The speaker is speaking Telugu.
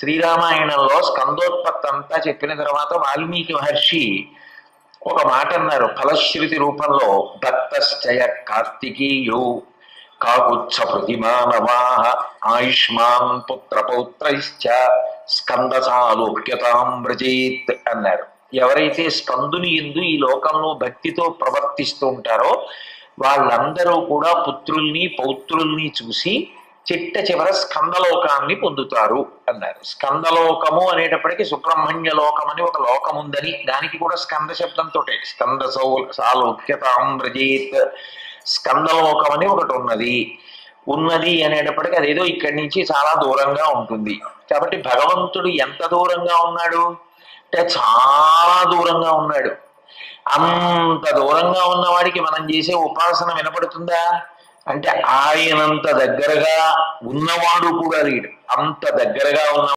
శ్రీరామాయణంలో స్కందోత్పత్తి అంతా చెప్పిన తర్వాత వాల్మీకి మహర్షి ఒక మాట అన్నారు ఫలశ్రుతి రూపంలో, భక్తశ్చయ కార్తికేయో కాకుత్స ప్రతిమానవాహ ఆయుష్మాన్ పుత్ర పౌత్రైశ్చ స్కంద సాలోక్యతాం వ్రజేత్ అన్నారు. ఎవరైతే స్కందుని యందు ఈ లోకంలో భక్తితో ప్రవర్తిస్తూ ఉంటారో వాళ్ళందరూ కూడా పుత్రుల్ని పౌత్రుల్ని చూసి చిట్ట చివర స్కందలోకాన్ని పొందుతారు అన్నారు. స్కందలోకము అనేటప్పటికీ సుబ్రహ్మణ్య లోకం అని ఒక లోకం ఉందని, దానికి కూడా స్కంద శబ్దంతో స్కంద సాలోక్యతాం వ్రజేత్, స్కందలోకం అని ఒకటి ఉన్నది అనేటప్పటికీ అదేదో ఇక్కడి నుంచి చాలా దూరంగా ఉంటుంది. కాబట్టి భగవంతుడు ఎంత దూరంగా ఉన్నాడు అంటే చాలా దూరంగా ఉన్నాడు. అంత దూరంగా ఉన్నవాడికి మనం చేసే ఉపాసన వినపడుతుందా అంటే ఆయనంత దగ్గరగా ఉన్నవాడు కూడా లేడు. అంత దగ్గరగా ఉన్న